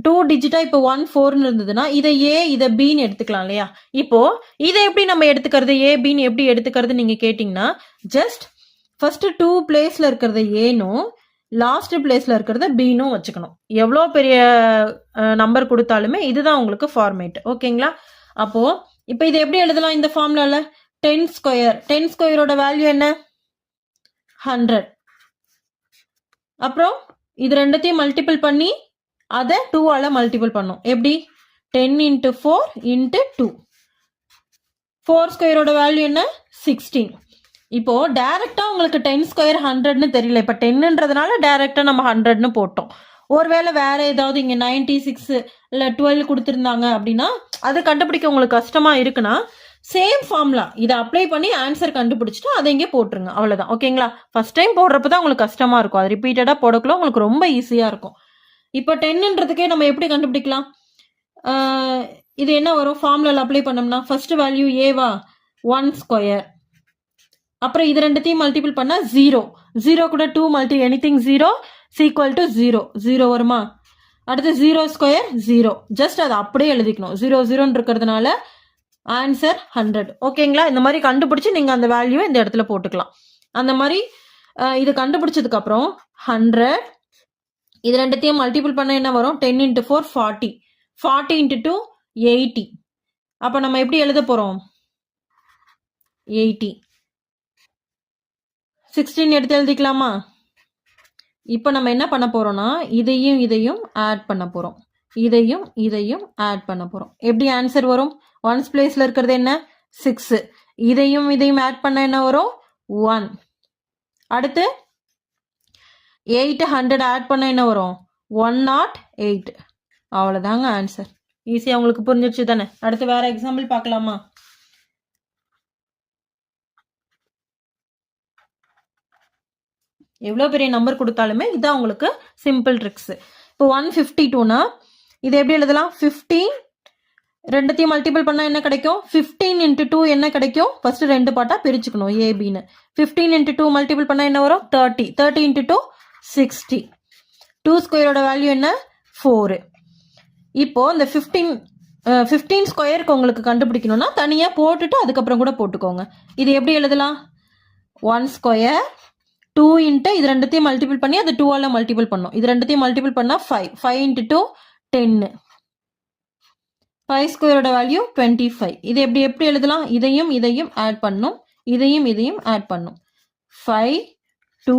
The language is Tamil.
2 டிஜிட்டா இப்போ 1 4ன்னு இருந்ததுன்னா இதை ஏ இதை பின்னு எடுத்துக்கலாம் இல்லையா? இப்போ இதை எப்படி நம்ம எடுத்துக்கிறது, ஏ பின்னு எப்படி எடுத்துக்கிறது நீங்க கேட்டீங்கன்னா, ஜஸ்ட் ஃபர்ஸ்ட் 2 பிளேஸ்ல இருக்கிறத ஏனும் லாஸ்ட் பிளேஸ்ல இருக்கிறத பின்னும் வச்சுக்கணும். எவ்வளோ பெரிய நம்பர் கொடுத்தாலுமே இதுதான் உங்களுக்கு ஃபார்மேட். ஓகேங்களா? அப்போ இப்போ இதை எப்படி எழுதலாம் இந்த ஃபார்முலால? 10 ஸ்கொயர், 10 ஸ்கொயரோட வேல்யூ என்ன? 100. அப்புறம் இது ரெண்டத்தையும் மல்டிபிள் பண்ணி அதை 2ஆல மல்டிபிள் பண்ணும். எப்படி? 10 into 4 into 2. 4 ஸ்கொயரோட வேல்யூ என்ன? 16. இப்போ டைரக்டா உங்களுக்கு 10 ஸ்கொயர் 100ன்னு தெரியல. இப்போ 10ன்றதுனால டைரக்டா நம்ம 100ன்னு போட்டோம். ஒருவேளை வேற ஏதாவது இங்க 96 இல்ல 12 கொடுத்துருந்தாங்க அப்படின்னா அது கண்டுபிடிக்க உங்களுக்கு கஷ்டமா இருக்குன்னா சேம் ஃபார்முலா இதை அப்ளை பண்ணி ஆன்சர் கண்டுபிடிச்சிட்டு அதை இங்கே போட்டுருங்க. அவ்வளவுதான். ஓகேங்களா? ஃபர்ஸ்ட் டைம் போடுறப்பதான் உங்களுக்கு கஷ்டமா இருக்கும். அது ரிப்பீட்டடா போடக்குள்ள உங்களுக்கு ரொம்ப ஈஸியா இருக்கும். இப்போ 10ன்றதுக்கே நம்ம எப்படி கண்டுபிடிக்கலாம்? இது என்ன வரும்? ஃபார்முலால அப்ளை பண்ணோம்னா ஃபர்ஸ்ட் வேல்யூ ஏவா 1 ஸ்கொயர், அப்புறம் இது ரெண்டுத்தையும் மல்டிபிள் பண்ணா 0, 0 கூட 2 மல்டி எனிதிங் 0 ஈக்குவல் டு 0, 0 வருமா? அடுத்து 0 ஸ்கொயர் 0, ஜஸ்ட் அதை அப்படியே எழுதிக்கணும். 0 0ன்னு இருக்கிறதுனால ஆன்சர் 100. ஓகேங்களா? இந்த மாதிரி கண்டுபிடிச்சு நீங்க அந்த வேல்யூ இந்த இடத்துல போட்டுக்கலாம். அந்த மாதிரி இது கண்டுபிடிச்சதுக்கு அப்புறம் 100 இது ரெண்டுத்தையும் மல்டிபிள் பண்ண என்ன வரும்? 10 into 4 40, 40 into 2 80. அப்ப நம்ம எப்படி எழுத போறோம்? 80. 16 எடுத்து எழுதிக்கலாமா? இப்ப நம்ம என்ன பண்ண போறோம்னா இதையும் இதையும் ஆட் பண்ண போறோம், இதையும் இதையும் ஆட் பண்ண போறோம். எப்படி ஆன்சர் வரும்? 1's பிளேஸ்ல இருக்கிறது என்ன? 6. இதையும் இதையும் ஆட் பண்ண என்ன வரும்? 1. அடுத்து 8 100 ஆட் பண்ண என்ன வரும்? 108. அவ்வளவுதாங்க ஆன்சர். ஈஸியா உங்களுக்கு புரிஞ்சிருச்சு தானே? அடுத்து வேற எக்ஸாம்பிள் பார்க்கலாமா? எவ்வளோ பெரிய நம்பர் கொடுத்தாலுமே இதான் உங்களுக்கு சிம்பிள் ட்ரிக்ஸ். இப்போ 152னா இது எப்படி எழுதலாம்? 15 ரெண்டுத்தையும் மல்டிபிள் பண்ணா என்ன கிடைக்கும்? 15 into 2 என்ன கிடைக்கும்? ஃபர்ஸ்ட் ரெண்டு பார்ட்டா பிரிச்சுக்கணும் ஏபின்னு. 15 into 2 மல்டிபிள் பண்ணா என்ன வரும்? 30. 30 into 2 60. 2 ஸ்கொயரோட வேல்யூ என்ன? 4. இப்போ இந்த 15 ஸ்கொயருக்கு உங்களுக்கு கண்டுபிடிக்கணும்னா தனியா போட்டுட்டு அதுக்கப்புறம் கூட போட்டுக்கோங்க. இது எப்படி எழுதலாம்? 1 ஸ்கொயர் 2 into இது ரெண்டுத்தையும் மல்டிபிள் பண்ணி அது 2ஆல மல்டிபிள் பண்ணும். இது ரெண்டுத்தையும் மல்டிபிள் பண்ணா 5. 5 into 2 10. 5 ஸ்கொயரோட வேல்யூ 25. இது எப்படி எழுதலாம்? இதையும் இதையும் ஆட் பண்ணும், இதையும் இதையும் ஆட் பண்ணும். 5 2